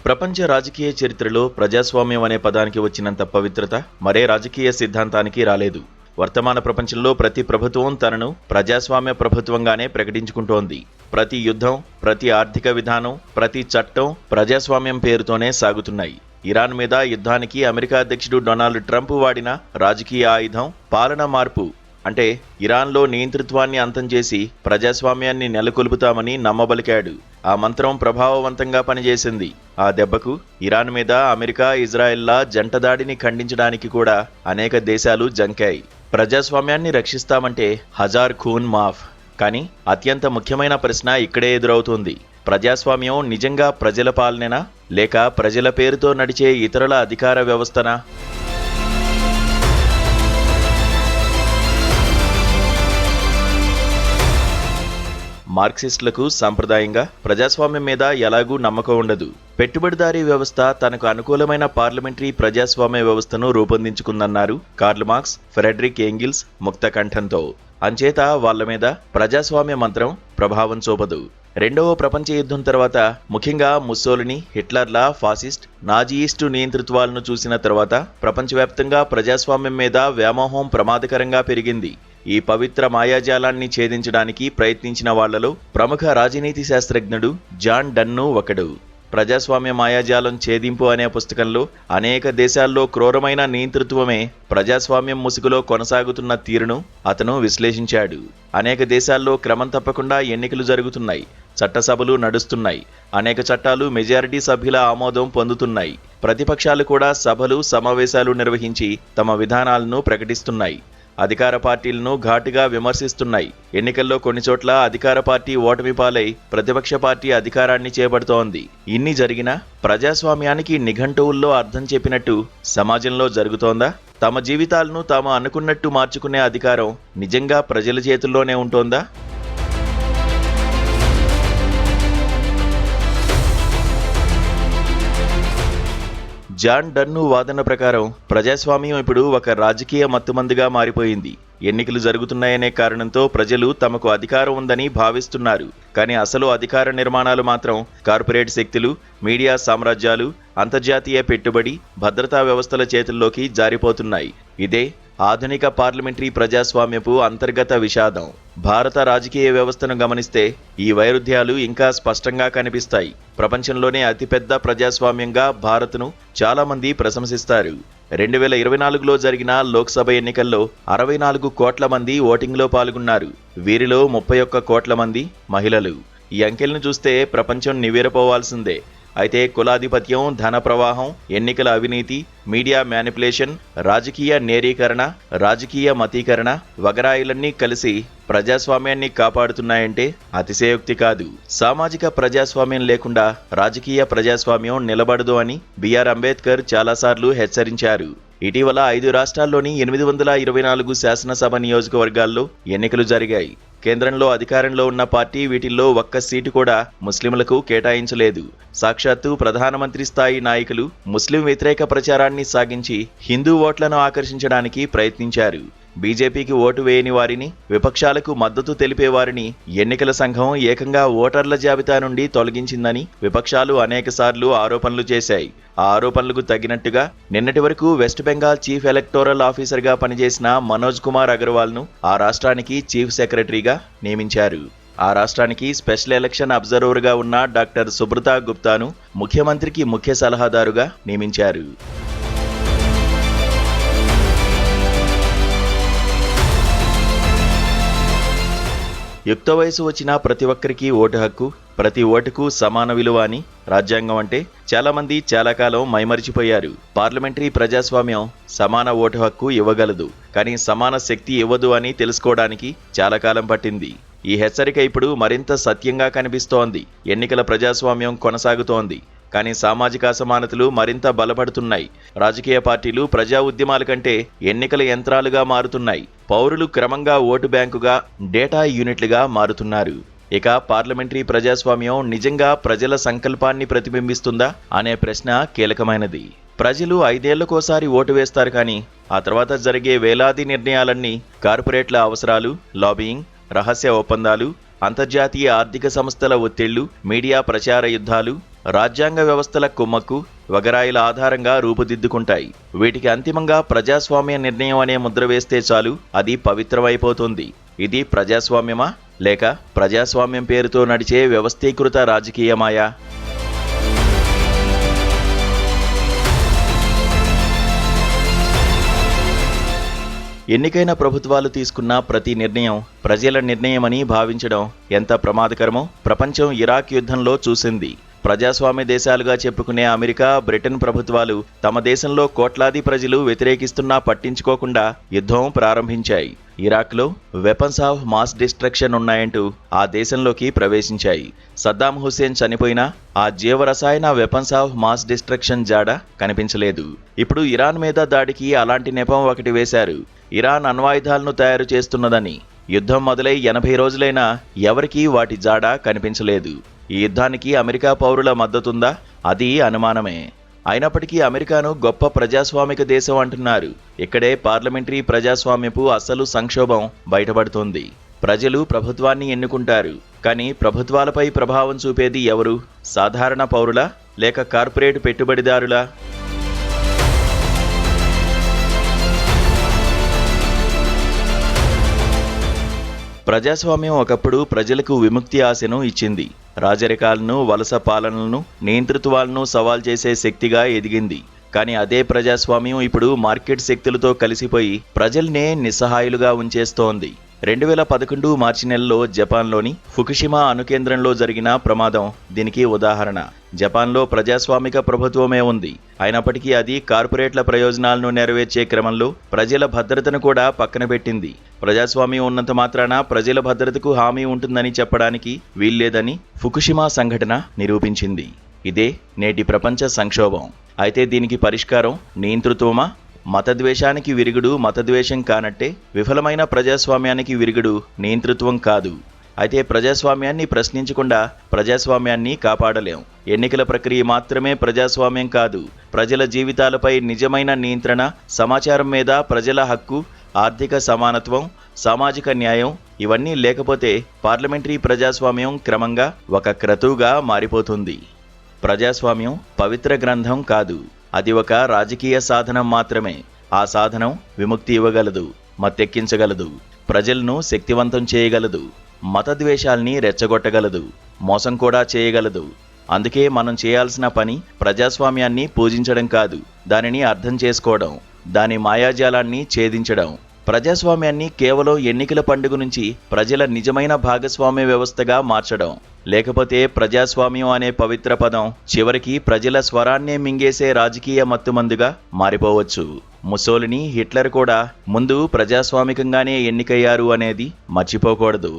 ప్రపంచ రాజకీయ చరిత్రలో ప్రజాస్వామ్యం అనే పదానికి వచ్చినంత పవిత్రత మరే రాజకీయ సిద్ధాంతానికి రాలేదు. వర్తమాన ప్రపంచంలో ప్రతి ప్రభుత్వం తనను ప్రజాస్వామ్య ప్రభుత్వంగానే ప్రకటించుకుంటోంది. ప్రతి యుద్ధం, ప్రతి ఆర్థిక విధానం, ప్రతి చట్టం ప్రజాస్వామ్యం పేరుతోనే సాగుతున్నాయి. ఇరాన్ మీద యుద్ధానికి అమెరికా అధ్యక్షుడు డొనాల్డ్ ట్రంప్ వాడిన రాజకీయ ఆయుధం పాలన మార్పు. అంటే ఇరాన్లో నియంతృత్వాన్ని అంతం చేసి ప్రజాస్వామ్యాన్ని నెలకొల్పుతామని నమ్మబలికాడు. ఆ మంత్రం ప్రభావవంతంగా పనిచేసింది. ఆ దెబ్బకు ఇరాన్ మీద అమెరికా, ఇజ్రాయెల్ల జంట దాడిని ఖండించడానికి కూడా అనేక దేశాలు జంకాయి. ప్రజాస్వామ్యాన్ని రక్షిస్తామంటే హజార్ ఖూన్ మాఫ్. కానీ అత్యంత ముఖ్యమైన ప్రశ్న ఇక్కడే ఎదురవుతుంది. ప్రజాస్వామ్యం నిజంగా ప్రజల పాలనేనా, లేక ప్రజల పేరుతో నడిచే ఇతరుల అధికార వ్యవస్థనా? మార్క్సిస్టులకు సాంప్రదాయంగా ప్రజాస్వామ్యం మీద ఎలాగూ నమ్మకం ఉండదు. పెట్టుబడిదారీ వ్యవస్థ తనకు అనుకూలమైన పార్లమెంటరీ ప్రజాస్వామ్య వ్యవస్థను రూపొందించుకుందన్నారు కార్ల్ మార్క్స్, ఫ్రెడరిక్ ఏంగిల్స్ ముక్త కంఠంతో. అంచేత వాళ్ల మీద ప్రజాస్వామ్య మంత్రం ప్రభావం చూపదు. రెండవ ప్రపంచ యుద్ధం తర్వాత ముఖ్యంగా ముస్సోలిని, హిట్లర్ల ఫాసిస్ట్, నాజీయిస్టు నియంతృత్వాలను చూసిన తర్వాత ప్రపంచవ్యాప్తంగా ప్రజాస్వామ్యం మీద వ్యామోహం ప్రమాదకరంగా పెరిగింది. ఈ పవిత్ర మాయాజాలాన్ని ఛేదించడానికి ప్రయత్నించిన వాళ్లలో ప్రముఖ రాజనీతి శాస్త్రజ్ఞుడు జాన్ డన్ను ఒకడు. ప్రజాస్వామ్య మాయాజాలం ఛేదింపు అనే పుస్తకంలో అనేక దేశాల్లో క్రూరమైన నియంతృత్వమే ప్రజాస్వామ్యం ముసుగులో కొనసాగుతున్న తీరును అతను విశ్లేషించాడు. అనేక దేశాల్లో క్రమం తప్పకుండా ఎన్నికలు జరుగుతున్నాయి, చట్టసభలు నడుస్తున్నాయి, అనేక చట్టాలు మెజారిటీ సభ్యుల ఆమోదం పొందుతున్నాయి. ప్రతిపక్షాలు కూడా సభలు, సమావేశాలు నిర్వహించి తమ విధానాలను ప్రకటిస్తున్నాయి. అధికార పార్టీలను ఘాటుగా విమర్శిస్తున్నాయి. ఎన్నికల్లో కొన్ని చోట్ల అధికార పార్టీ ఓటమి పాలై ప్రతిపక్ష పార్టీ అధికారాన్ని చేపడుతోంది. ఇన్ని జరిగినా ప్రజాస్వామ్యానికి నిఘంటువుల్లో అర్థం చెప్పినట్టు సమాజంలో జరుగుతోందా? తమ జీవితాలను తాము అనుకున్నట్టు మార్చుకునే అధికారం నిజంగా ప్రజల చేతుల్లోనే ఉంటోందా? జాన్ డన్ను వాదన ప్రకారం ప్రజాస్వామ్యం ఇప్పుడు ఒక రాజకీయ మత్తుమందుగా మారిపోయింది. ఎన్నికలు జరుగుతున్నాయనే కారణంతో ప్రజలు తమకు అధికారం ఉందని భావిస్తున్నారు. కానీ అసలు అధికార నిర్మాణాలు మాత్రం కార్పొరేట్ శక్తులు, మీడియా సామ్రాజ్యాలు, అంతర్జాతీయ పెట్టుబడి, భద్రతా వ్యవస్థల చేతుల్లోకి జారిపోతున్నాయి. ఇదే ఆధునిక పార్లమెంటరీ ప్రజాస్వామ్యపు అంతర్గత విషాదం. భారత రాజకీయ వ్యవస్థను గమనిస్తే ఈ వైరుధ్యాలు ఇంకా స్పష్టంగా కనిపిస్తాయి. ప్రపంచంలోనే అతిపెద్ద ప్రజాస్వామ్యంగా భారత్ను చాలామంది ప్రశంసిస్తారు. 2024లో జరిగిన లోక్సభ ఎన్నికల్లో 64 కోట్ల మంది ఓటింగ్లో పాల్గొన్నారు. వీరిలో 31 కోట్ల మంది మహిళలు. ఈ అంకెలను చూస్తే ప్రపంచం నివ్వెరపోవాల్సిందే. అయితే కులాధిపత్యం, ధన ప్రవాహం, ఎన్నికల అవినీతి, మీడియా మ్యానిపులేషన్, రాజకీయ నేరీకరణ, రాజకీయ మతీకరణ వగరాయిలన్నీ కలిసి ప్రజాస్వామ్యాన్ని కాపాడుతున్నాయంటే అతిశయోక్తి కాదు. సామాజిక ప్రజాస్వామ్యం లేకుండా రాజకీయ ప్రజాస్వామ్యం నిలబడదు అని బిఆర్ అంబేద్కర్ చాలాసార్లు హెచ్చరించారు. ఇటీవల 5 రాష్ట్రాల్లోని 824 శాసనసభ నియోజకవర్గాల్లో ఎన్నికలు జరిగాయి. కేంద్రంలో అధికారంలో ఉన్న పార్టీ వీటిల్లో ఒక్క సీటు కూడా ముస్లింలకు కేటాయించలేదు. సాక్షాత్తు ప్రధానమంత్రి స్థాయి నాయకులు ముస్లిం వ్యతిరేక ప్రచారాన్ని సాగించి హిందూ ఓట్లను ఆకర్షించడానికి ప్రయత్నించారు. బీజేపీకి ఓటు వేయని వారిని, విపక్షాలకు మద్దతు తెలిపే వారిని ఎన్నికల సంఘం ఏకంగా ఓటర్ల జాబితా నుండి తొలగించిందని విపక్షాలు అనేకసార్లు ఆరోపణలు చేశాయి. ఆ ఆరోపణలకు తగినట్టుగా నిన్నటి వరకు వెస్ట్ బెంగాల్ చీఫ్ ఎలక్టోరల్ ఆఫీసర్గా పనిచేసిన మనోజ్ కుమార్ అగర్వాల్ను ఆ రాష్ట్రానికి చీఫ్ సెక్రటరీగా నియమించారు. ఆ రాష్ట్రానికి స్పెషల్ ఎలక్షన్ అబ్జర్వర్గా ఉన్న డాక్టర్ సుబ్రతా గుప్తాను ముఖ్యమంత్రికి ముఖ్య సలహాదారుగా నియమించారు. యుక్త వయసు వచ్చిన ప్రతి ఒక్కరికి ఓటు హక్కు, ప్రతి ఓటుకు సమాన విలువ అని రాజ్యాంగం అంటే చాలామంది చాలా కాలం మైమరిచిపోయారు. పార్లమెంటరీ ప్రజాస్వామ్యం సమాన ఓటు హక్కు ఇవ్వగలదు, కానీ సమాన శక్తి ఇవ్వదు అని తెలుసుకోవడానికి చాలా కాలం పట్టింది. ఈ హెచ్చరిక ఇప్పుడు మరింత సత్యంగా కనిపిస్తోంది. ఎన్నికల ప్రజాస్వామ్యం కొనసాగుతోంది, కానీ సామాజిక అసమానతలు మరింత బలపడుతున్నాయి. రాజకీయ పార్టీలు ప్రజా ఉద్యమాల కంటే ఎన్నికల యంత్రాలుగా మారుతున్నాయి. పౌరులు క్రమంగా ఓటు బ్యాంకుగా, డేటా యూనిట్లుగా మారుతున్నారు. ఇక పార్లమెంటరీ ప్రజాస్వామ్యం నిజంగా ప్రజల సంకల్పాన్ని ప్రతిబింబిస్తుందా అనే ప్రశ్న కీలకమైనది. ప్రజలు 5 ఏళ్లకోసారి ఓటు వేస్తారు, కానీ ఆ తర్వాత జరిగే వేలాది నిర్ణయాలన్నీ కార్పొరేట్ల అవసరాలు, లాబియింగ్, రహస్య ఒప్పందాలు, అంతర్జాతీయ ఆర్థిక సంస్థల ఒత్తిళ్లు, మీడియా ప్రచార యుద్ధాలు, రాజ్యాంగ వ్యవస్థల కుమ్మక్కు వగరాయిల ఆధారంగా రూపుదిద్దుకుంటాయి. వీటికి అంతిమంగా ప్రజాస్వామ్య నిర్ణయం అనే ముద్ర వేస్తే చాలు, అది పవిత్రమైపోతుంది. ఇది ప్రజాస్వామ్యమా, లేక ప్రజాస్వామ్యం పేరుతో నడిచే వ్యవస్థీకృత రాజకీయమాయా? ఎన్నికైన ప్రభుత్వాలు తీసుకున్న ప్రతి నిర్ణయం ప్రజల నిర్ణయమని భావించడం ఎంత ప్రమాదకరమో ప్రపంచం ఇరాక్ యుద్ధంలో చూసింది. ప్రజాస్వామ్య దేశాలుగా చెప్పుకునే అమెరికా, బ్రిటన్ ప్రభుత్వాలు తమ దేశంలో కోట్లాది ప్రజలు వ్యతిరేకిస్తున్నా పట్టించుకోకుండా యుద్ధం ప్రారంభించాయి. ఇరాక్లో వెపన్స్ ఆఫ్ మాస్ డిస్ట్రక్షన్ ఉన్నాయంటూ ఆ దేశంలోకి ప్రవేశించాయి. సద్దాం హుస్సేన్ చనిపోయినా ఆ జీవరసాయన వెపన్స్ ఆఫ్ మాస్ డిస్ట్రక్షన్ జాడ కనిపించలేదు. ఇప్పుడు ఇరాన్ మీద దాడికి అలాంటి నెపం ఒకటి వేశారు. ఇరాన్ అణ్వాయుధాలను తయారు చేస్తున్నదని. యుద్ధం మొదలై 80 రోజులైనా ఎవరికీ వాటి జాడ కనిపించలేదు. ఈ యుద్ధానికి అమెరికా పౌరుల మద్దతుందా? అది అనుమానమే. అయినప్పటికీ అమెరికాను గొప్ప ప్రజాస్వామిక దేశం అంటున్నారు. ఇక్కడే పార్లమెంటరీ ప్రజాస్వామ్యపు అసలు సంక్షోభం బయటపడుతోంది. ప్రజలు ప్రభుత్వాన్ని ఎన్నుకుంటారు, కానీ ప్రభుత్వాలపై ప్రభావం చూపేది ఎవరు? సాధారణ పౌరులా, లేక కార్పొరేట్ పెట్టుబడిదారులా? ప్రజాస్వామ్యం ఒకప్పుడు ప్రజలకు విముక్తి ఆశను ఇచ్చింది. రాజరికాలను, వలస పాలనలను, నియంతృత్వాలను సవాల్ చేసే శక్తిగా ఎదిగింది. కానీ అదే ప్రజాస్వామ్యం ఇప్పుడు మార్కెట్ శక్తులతో కలిసిపోయి ప్రజల్నే నిస్సహాయులుగా ఉంచేస్తోంది. 2011 మార్చి నెలలో జపాన్లోని ఫుకుషిమా అణుకేంద్రంలో జరిగిన ప్రమాదం దీనికి ఉదాహరణ. జపాన్లో ప్రజాస్వామిక ప్రభుత్వమే ఉంది. అయినప్పటికీ అది కార్పొరేట్ల ప్రయోజనాలను నెరవేర్చే క్రమంలో ప్రజల భద్రతను కూడా పక్కన పెట్టింది. ప్రజాస్వామ్యం ఉన్నంత మాత్రాన ప్రజల భద్రతకు హామీ ఉంటుందని చెప్పడానికి వీల్లేదని ఫుకుషిమా సంఘటన నిరూపించింది. ఇదే నేటి ప్రపంచ సంక్షోభం. అయితే దీనికి పరిష్కారం నియంతృత్వమా? మతద్వేషానికి విరుగుడు మతద్వేషం కానట్టే విఫలమైన ప్రజాస్వామ్యానికి విరుగుడు నియంతృత్వం కాదు. అయితే ప్రజాస్వామ్యాన్ని ప్రశ్నించకుండా ప్రజాస్వామ్యాన్ని కాపాడలేం. ఎన్నికల ప్రక్రియ మాత్రమే ప్రజాస్వామ్యం కాదు. ప్రజల జీవితాలపై నిజమైన నియంత్రణ, సమాచారం మీద ప్రజల హక్కు, ఆర్థిక సమానత్వం, సామాజిక న్యాయం ఇవన్నీ లేకపోతే పార్లమెంటరీ ప్రజాస్వామ్యం క్రమంగా ఒక క్రతువుగా మారిపోతుంది. ప్రజాస్వామ్యం పవిత్ర గ్రంథం కాదు. అది ఒక రాజకీయ సాధనం మాత్రమే. ఆ సాధనం విముక్తి ఇవ్వగలదు, మత్తెక్కించగలదు, ప్రజలను శక్తివంతం చేయగలదు, మతద్వేషాల్ని రెచ్చగొట్టగలదు, మోసం కూడా చేయగలదు. అందుకే మనం చేయాల్సిన పని ప్రజాస్వామ్యాన్ని పూజించడం కాదు, దానిని అర్థం చేసుకోవడం, దాని మాయాజాలాన్ని ఛేదించడం. ప్రజాస్వామ్యాన్ని కేవలం ఎన్నికల పండుగ నుంచి ప్రజల నిజమైన భాగస్వామ్య వ్యవస్థగా మార్చడం. లేకపోతే ప్రజాస్వామ్యం అనే పవిత్ర పదం చివరికి ప్రజల స్వరాన్నే మింగేసే రాజకీయ మత్తుమందుగా మారిపోవచ్చు. ముసోలిని, హిట్లర్ కూడా ముందు ప్రజాస్వామికంగానే ఎన్నికయ్యారు అనేది మర్చిపోకూడదు.